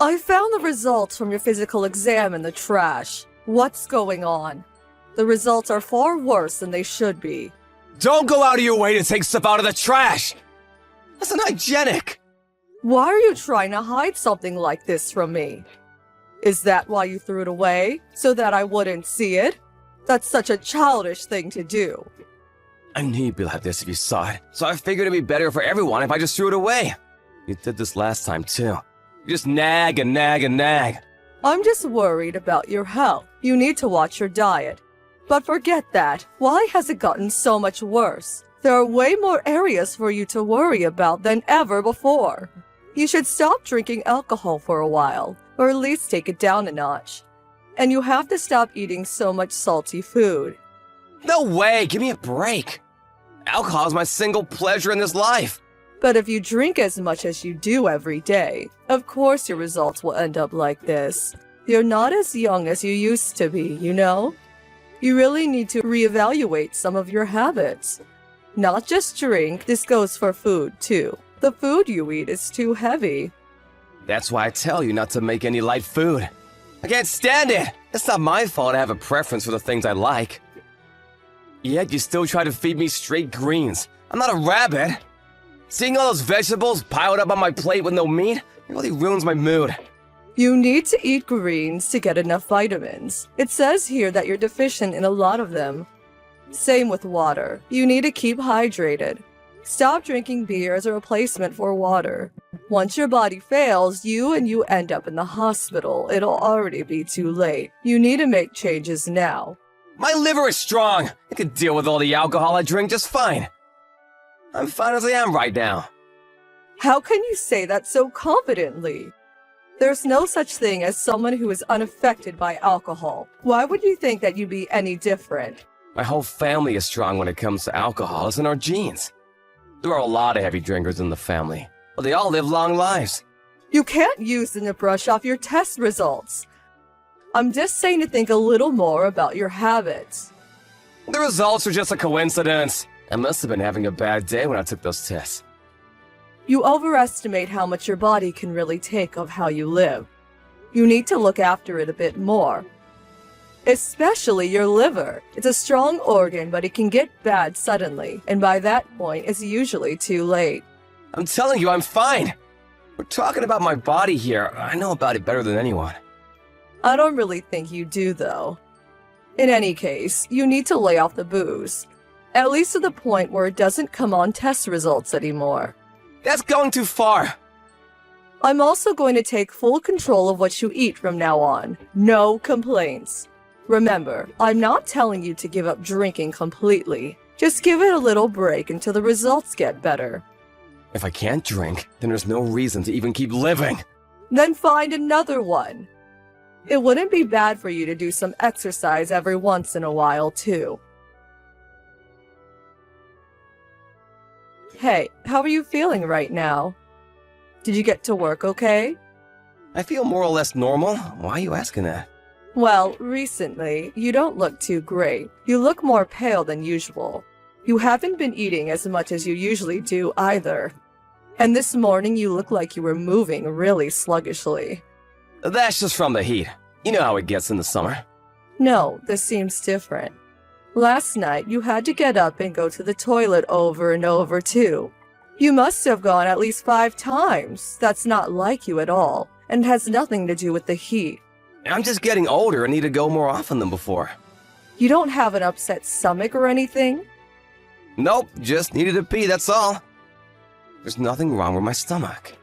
I found the results from your physical exam in the trash. What's going on? The results are far worse than they should be. Don't go out of your way to take stuff out of the trash! That's unhygienic! Why are you trying to hide something like this from me? Is that why you threw it away? So that I wouldn't see it? That's such a childish thing to do. I knew you'd be like this if you saw it, so I figured it'd be better for everyone if I just threw it away. You did this last time, too. You just nag and nag and nag. I'm just worried about your health. You need to watch your diet. But forget that. Why has it gotten so much worse? There are way more areas for you to worry about than ever before. You should stop drinking alcohol for a while, or at least take it down a notch. And you have to stop eating so much salty food. No way! Give me a break! Alcohol is my single pleasure in this life! But if you drink as much as you do every day, of course your results will end up like this. You're not as young as you used to be, you know? You really need to reevaluate some of your habits. Not just drink, this goes for food too. The food you eat is too heavy. That's why I tell you not to make any light food. I can't stand it! It's not my fault I have a preference for the things I like. Yet you still try to feed me straight greens. I'm not a rabbit. Seeing all those vegetables piled up on my plate with no meat, it really ruins my mood. You need to eat greens to get enough vitamins. It says here that you're deficient in a lot of them. Same with water. You need to keep hydrated. Stop drinking beer as a replacement for water. Once your body fails, you end up in the hospital. It'll already be too late. You need to make changes now. My liver is strong. I can deal with all the alcohol I drink just fine. I'm fine as I am right now. How can you say that so confidently? There's no such thing as someone who is unaffected by alcohol. Why would you think that you'd be any different? My whole family is strong when it comes to alcohol. It's in our genes. There are a lot of heavy drinkers in the family, but they all live long lives. You can't use them to brush off your test results. I'm just saying to think a little more about your habits. The results are just a coincidence. I must have been having a bad day when I took those tests. You overestimate how much your body can really take of how you live. You need to look after it a bit more. Especially your liver. It's a strong organ, but it can get bad suddenly, and by that point, it's usually too late. I'm telling you, I'm fine. We're talking about my body here. I know about it better than anyone. I don't really think you do, though. In any case, you need to lay off the booze. At least to the point where it doesn't come on test results anymore. That's going too far. I'm also going to take full control of what you eat from now on. No complaints. Remember, I'm not telling you to give up drinking completely. Just give it a little break until the results get better. If I can't drink, then there's no reason to even keep living. Then find another one. It wouldn't be bad for you to do some exercise every once in a while, too. Hey, how are you feeling right now? Did you get to work okay? I feel more or less normal. Why are you asking that? Well, recently, you don't look too great. You look more pale than usual. You haven't been eating as much as you usually do either. And this morning you look like you were moving really sluggishly. That's just from the heat. You know how it gets in the summer. No, this seems different. Last night you had to get up and go to the toilet over and over too. You must have gone at least 5 times. That's not like you at all, and has nothing to do with the heat. I'm just getting older and need to go more often than before. You don't have an upset stomach or anything? Nope, just needed to pee, that's all. There's nothing wrong with my stomach.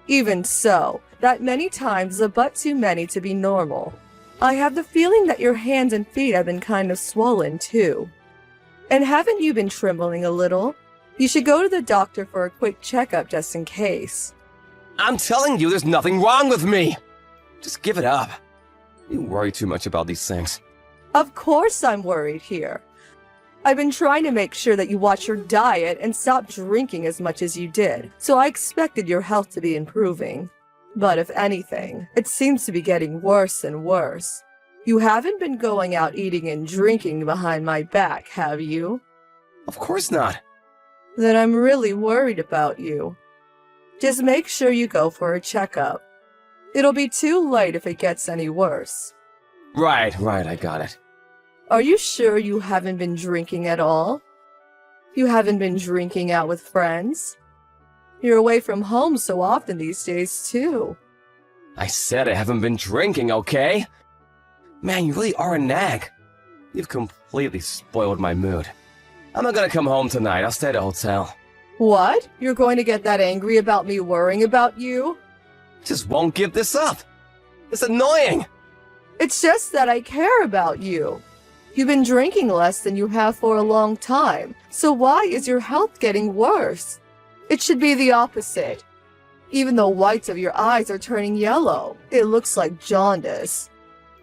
Even so, that many times is a but too many to be normal. I have the feeling that your hands and feet have been kind of swollen too. And haven't you been trembling a little? You should go to the doctor for a quick checkup just in case. I'm telling you, there's nothing wrong with me. Just give it up. You worry too much about these things. Of course I'm worried here. I've been trying to make sure that you watch your diet and stop drinking as much as you did, so I expected your health to be improving. But if anything, it seems to be getting worse and worse. You haven't been going out eating and drinking behind my back, have you? Of course not. Then I'm really worried about you. Just make sure you go for a checkup. It'll be too late if it gets any worse. Right, I got it. Are you sure you haven't been drinking at all? You haven't been drinking out with friends? You're away from home so often these days, too. I said I haven't been drinking, okay? Man, you really are a nag. You've completely spoiled my mood. I'm not gonna come home tonight. I'll stay at a hotel. What? You're going to get that angry about me worrying about you? Just won't give this up. It's annoying. It's just that I care about you. You've been drinking less than you have for a long time, so why is your health getting worse? It should be the opposite. Even the whites of your eyes are turning yellow. It looks like jaundice.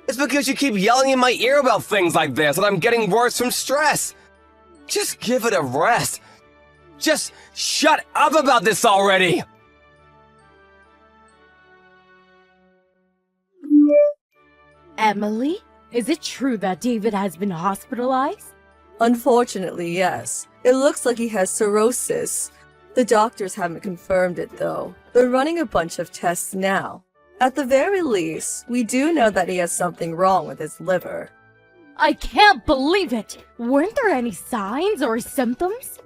It's because you keep yelling in my ear about things like this and I'm getting worse from stress. Just give it a rest. Just shut up about this already! Emily, is it true that David has been hospitalized? Unfortunately, yes. It looks like he has cirrhosis. The doctors haven't confirmed it, though. They're running a bunch of tests now. At the very least, we do know that he has something wrong with his liver. I can't believe it! Weren't there any signs or symptoms?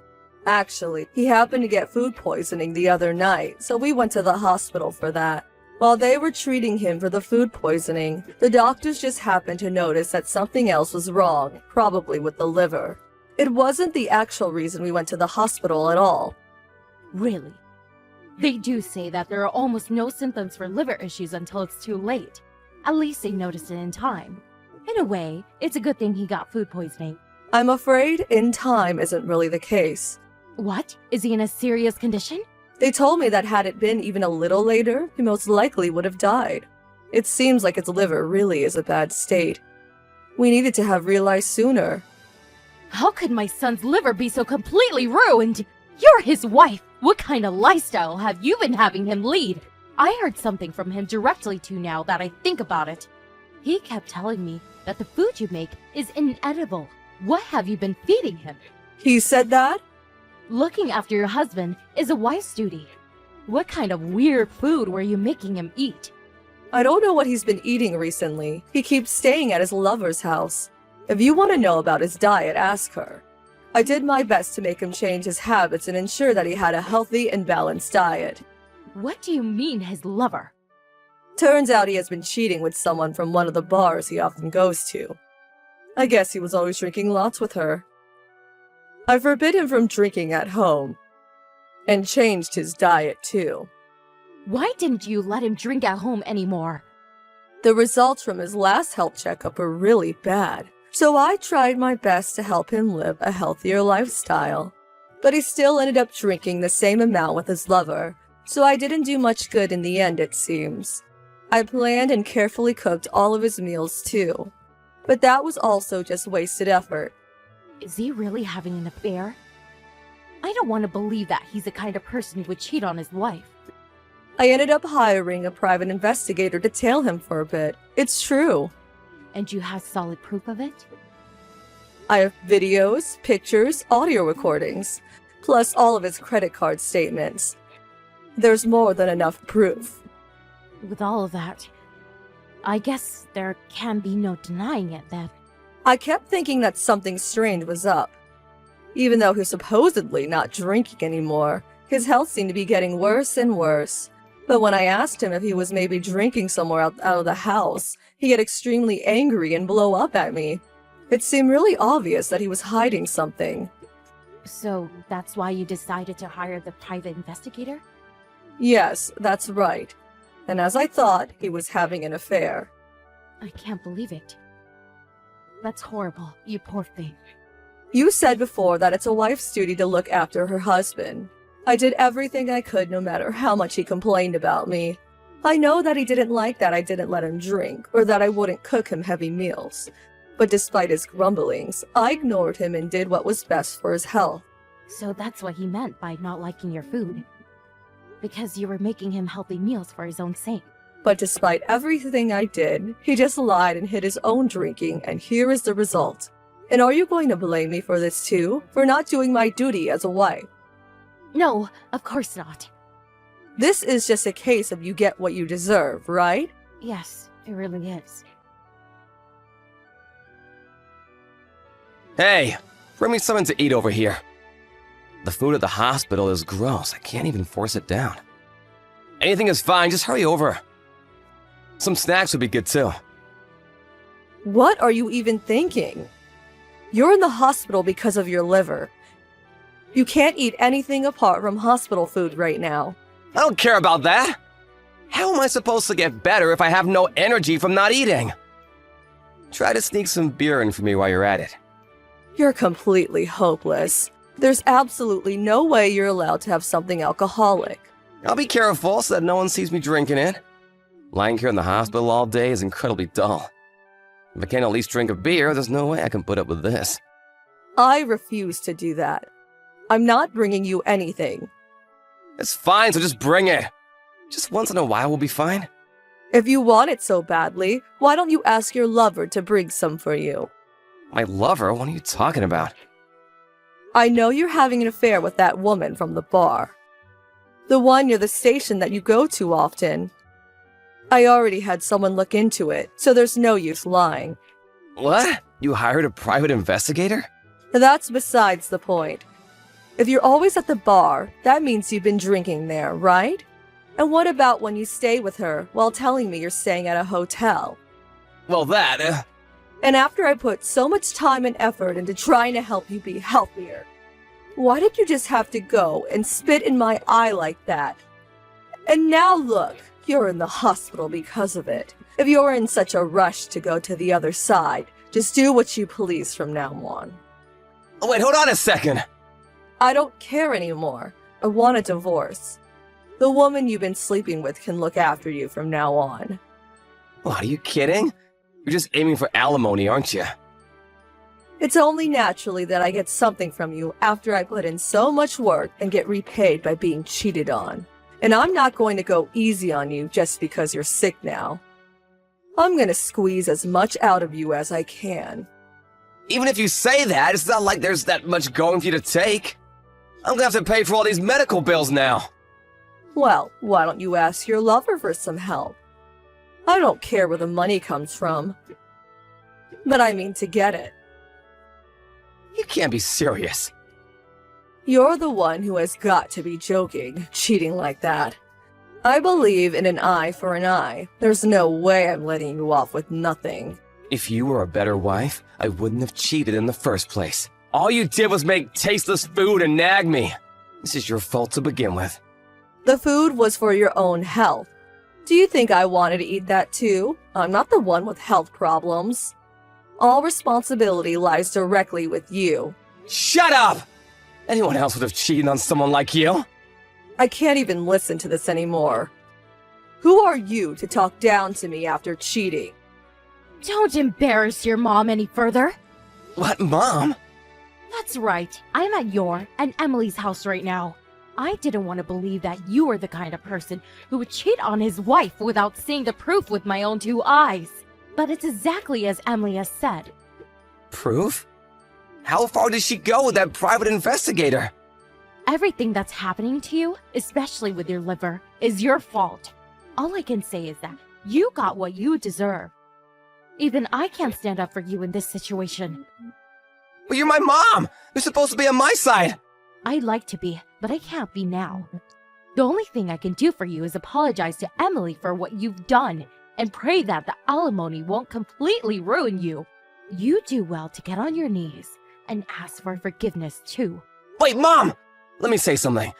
Actually, he happened to get food poisoning the other night, so we went to the hospital for that. While they were treating him for the food poisoning, the doctors just happened to notice that something else was wrong, probably with the liver. It wasn't the actual reason we went to the hospital at all. Really? They do say that there are almost no symptoms for liver issues until it's too late. At least they noticed it in time. In a way, it's a good thing he got food poisoning. I'm afraid in time isn't really the case. What? Is he in a serious condition? They told me that had it been even a little later, he most likely would have died. It seems like his liver really is a bad state. We needed to have realized sooner. How could my son's liver be so completely ruined? You're his wife! What kind of lifestyle have you been having him lead? I heard something from him directly too now that I think about it. He kept telling me that the food you make is inedible. What have you been feeding him? He said that? Looking after your husband is a wife's duty. What kind of weird food were you making him eat? I don't know what he's been eating recently. He keeps staying at his lover's house. If you want to know about his diet, ask her. I did my best to make him change his habits and ensure that he had a healthy and balanced diet. What do you mean, his lover? Turns out he has been cheating with someone from one of the bars he often goes to. I guess he was always drinking lots with her. I forbid him from drinking at home. And changed his diet too. Why didn't you let him drink at home anymore? The results from his last health checkup were really bad, so I tried my best to help him live a healthier lifestyle. But he still ended up drinking the same amount with his lover, so I didn't do much good in the end, it seems. I planned and carefully cooked all of his meals too, but that was also just wasted effort. Is he really having an affair? I don't want to believe that he's the kind of person who would cheat on his wife. I ended up hiring a private investigator to tail him for a bit. It's true. And you have solid proof of it? I have videos, pictures, audio recordings, plus all of his credit card statements. There's more than enough proof. With all of that, I guess there can be no denying it then. I kept thinking that something strange was up. Even though he's supposedly not drinking anymore, his health seemed to be getting worse and worse. But when I asked him if he was maybe drinking somewhere out of the house, he'd get extremely angry and blow up at me. It seemed really obvious that he was hiding something. So that's why you decided to hire the private investigator? Yes, that's right. And as I thought, he was having an affair. I can't believe it. That's horrible, you poor thing. You said before that it's a wife's duty to look after her husband. I did everything I could no matter how much he complained about me. I know that he didn't like that I didn't let him drink, or that I wouldn't cook him heavy meals. But despite his grumblings, I ignored him and did what was best for his health. So that's what he meant by not liking your food. Because you were making him healthy meals for his own sake. But despite everything I did, he just lied and hid his own drinking, and here is the result. And are you going to blame me for this too? For not doing my duty as a wife? No, of course not. This is just a case of you get what you deserve, right? Yes, it really is. Hey, bring me something to eat over here. The food at the hospital is gross. I can't even force it down. Anything is fine, just hurry over. Some snacks would be good too. What are you even thinking? You're in the hospital because of your liver. You can't eat anything apart from hospital food right now. I don't care about that. How am I supposed to get better if I have no energy from not eating? Try to sneak some beer in for me while you're at it. You're completely hopeless. There's absolutely no way you're allowed to have something alcoholic. I'll be careful so that no one sees me drinking it. Lying here in the hospital all day is incredibly dull. If I can't at least drink a beer, there's no way I can put up with this. I refuse to do that. I'm not bringing you anything. It's fine, so just bring it. Just once in a while will be fine. If you want it so badly, why don't you ask your lover to bring some for you? My lover? What are you talking about? I know you're having an affair with that woman from the bar. The one near the station that you go to often. I already had someone look into it, so there's no use lying. What? You hired a private investigator? That's besides the point. If you're always at the bar, that means you've been drinking there, right? And what about when you stay with her while telling me you're staying at a hotel? Well, that, And after I put so much time and effort into trying to help you be healthier, why did you just have to go and spit in my eye like that? And now look, you're in the hospital because of it. If you're in such a rush to go to the other side, just do what you please from now on. Oh, wait, hold on a second. I don't care anymore. I want a divorce. The woman you've been sleeping with can look after you from now on. What, are you kidding? You're just aiming for alimony, aren't you? It's only naturally that I get something from you after I put in so much work and get repaid by being cheated on. And I'm not going to go easy on you just because you're sick now. I'm gonna squeeze as much out of you as I can. Even if you say that, it's not like there's that much going for you to take. I'm gonna have to pay for all these medical bills now. Well, why don't you ask your lover for some help? I don't care where the money comes from, but I mean to get it. You can't be serious. You're the one who has got to be joking, cheating like that. I believe in an eye for an eye. There's no way I'm letting you off with nothing. If you were a better wife, I wouldn't have cheated in the first place. All you did was make tasteless food and nag me. This is your fault to begin with. The food was for your own health. Do you think I wanted to eat that too? I'm not the one with health problems. All responsibility lies directly with you. Shut up! Anyone else would have cheated on someone like you. I can't even listen to this anymore. Who are you to talk down to me after cheating? Don't embarrass your mom any further. What, Mom? That's right. I'm at your and Emily's house right now. I didn't want to believe that you were the kind of person who would cheat on his wife without seeing the proof with my own two eyes. But it's exactly as Emily has said. Proof? How far did she go with that private investigator? Everything that's happening to you, especially with your liver, is your fault. All I can say is that you got what you deserve. Even I can't stand up for you in this situation. But you're my mom! You're supposed to be on my side! I'd like to be, but I can't be now. The only thing I can do for you is apologize to Emily for what you've done and pray that the alimony won't completely ruin you. You do well to get on your knees and ask for forgiveness too. Wait, Mom! Let me say something.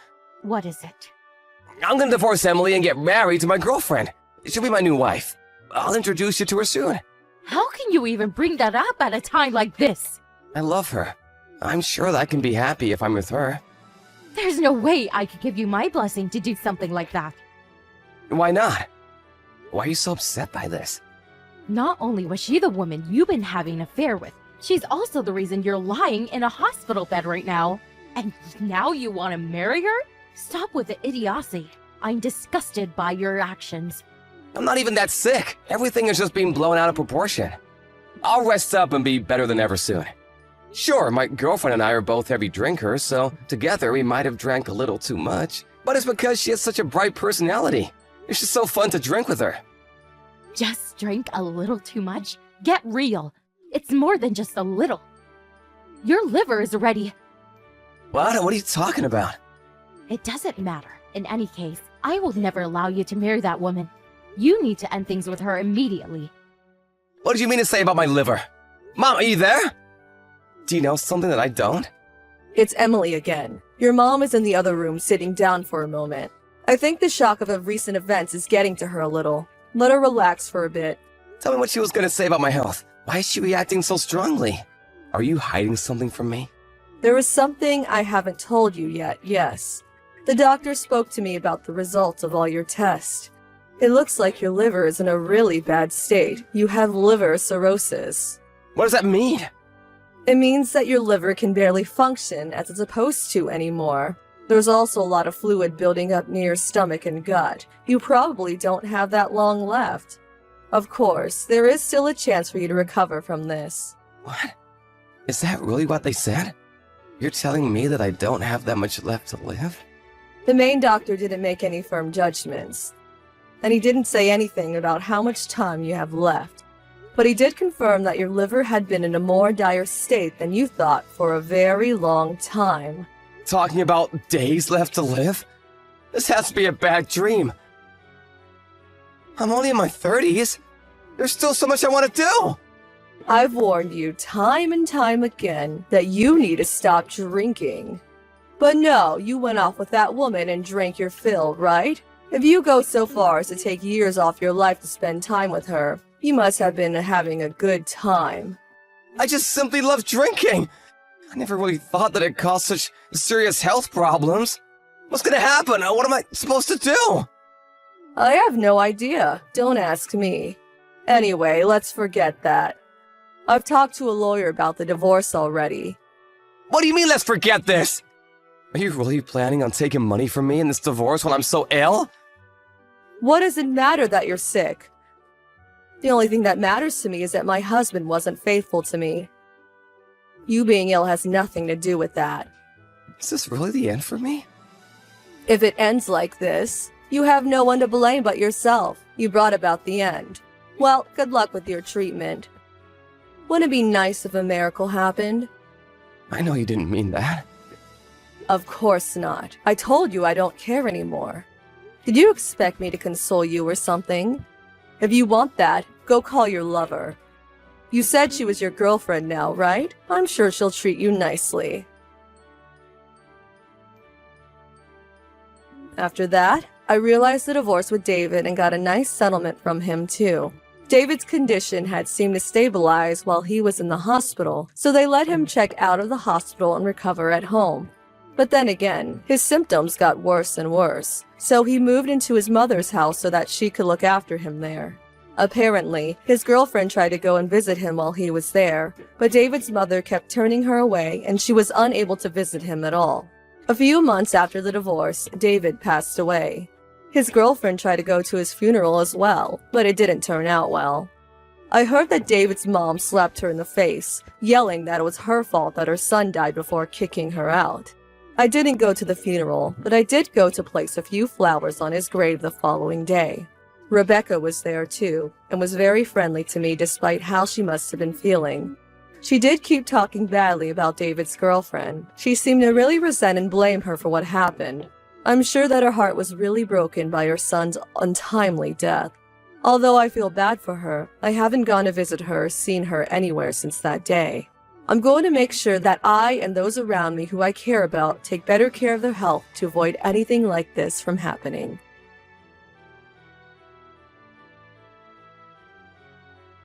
What is it? I'm gonna divorce Emily and get married to my girlfriend. She'll be my new wife. I'll introduce you to her soon. How can you even bring that up at a time like this? I love her. I'm sure that I can be happy if I'm with her. There's no way I could give you my blessing to do something like that. Why not? Why are you so upset by this? Not only was she the woman you've been having an affair with, she's also the reason you're lying in a hospital bed right now. And now you want to marry her? Stop with the idiocy. I'm disgusted by your actions. I'm not even that sick. Everything is just being blown out of proportion. I'll rest up and be better than ever soon. Sure, my girlfriend and I are both heavy drinkers, so together we might have drank a little too much, But it's because she has such a bright personality. It's just so fun to drink with her. Just drink a little too much? Get real. It's more than just a little. Your liver is ready. What? What are you talking about? It doesn't matter. In any case, I will never allow you to marry that woman. You need to end things with her immediately. What did you mean to say about my liver? Mom, are you there? Do you know something that I don't? It's Emily again. Your mom is in the other room sitting down for a moment. I think the shock of the recent events is getting to her a little. Let her relax for a bit. Tell me what she was going to say about my health. Why is she reacting so strongly? Are you hiding something from me? There is something I haven't told you yet, yes. The doctor spoke to me about the results of all your tests. It looks like your liver is in a really bad state. You have liver cirrhosis. What does that mean? It means that your liver can barely function as it's supposed to anymore. There's also a lot of fluid building up near your stomach and gut. You probably don't have that long left. Of course, there is still a chance for you to recover from this. What? Is that really what they said? You're telling me that I don't have that much left to live? The main doctor didn't make any firm judgments, and he didn't say anything about how much time you have left. But he did confirm that your liver had been in a more dire state than you thought for a very long time. Talking about days left to live? This has to be a bad dream. I'm only in my 30s. There's still so much I want to do. I've warned you time and time again that you need to stop drinking. But no, you went off with that woman and drank your fill, right? If you go so far as to take years off your life to spend time with her, you must have been having a good time. I just simply love drinking. I never really thought that it caused such serious health problems. What's gonna happen? What am I supposed to do? I have no idea. Don't ask me. Anyway, let's forget that. I've talked to a lawyer about the divorce already. What do you mean, let's forget this? Are you really planning on taking money from me in this divorce while I'm so ill? What does it matter that you're sick? The only thing that matters to me is that my husband wasn't faithful to me. You being ill has nothing to do with that. Is this really the end for me? If it ends like this, you have no one to blame but yourself. You brought about the end. Well, good luck with your treatment. Wouldn't it be nice if a miracle happened? I know you didn't mean that. Of course not. I told you I don't care anymore. Did you expect me to console you or something? If you want that, go call your lover. You said she was your girlfriend now, right? I'm sure she'll treat you nicely. After that, I realized the divorce with David and got a nice settlement from him too. David's condition had seemed to stabilize while he was in the hospital, so they let him check out of the hospital and recover at home. But then again, his symptoms got worse and worse, so he moved into his mother's house so that she could look after him there. Apparently, his girlfriend tried to go and visit him while he was there, but David's mother kept turning her away and she was unable to visit him at all. A few months after the divorce, David passed away. His girlfriend tried to go to his funeral as well, but it didn't turn out well. I heard that David's mom slapped her in the face, yelling that it was her fault that her son died before kicking her out. I didn't go to the funeral, but I did go to place a few flowers on his grave the following day. Rebecca was there too, and was very friendly to me despite how she must have been feeling. She did keep talking badly about David's girlfriend. She seemed to really resent and blame her for what happened. I'm sure that her heart was really broken by her son's untimely death. Although I feel bad for her, I haven't gone to visit her or seen her anywhere since that day. I'm going to make sure that I and those around me who I care about take better care of their health to avoid anything like this from happening.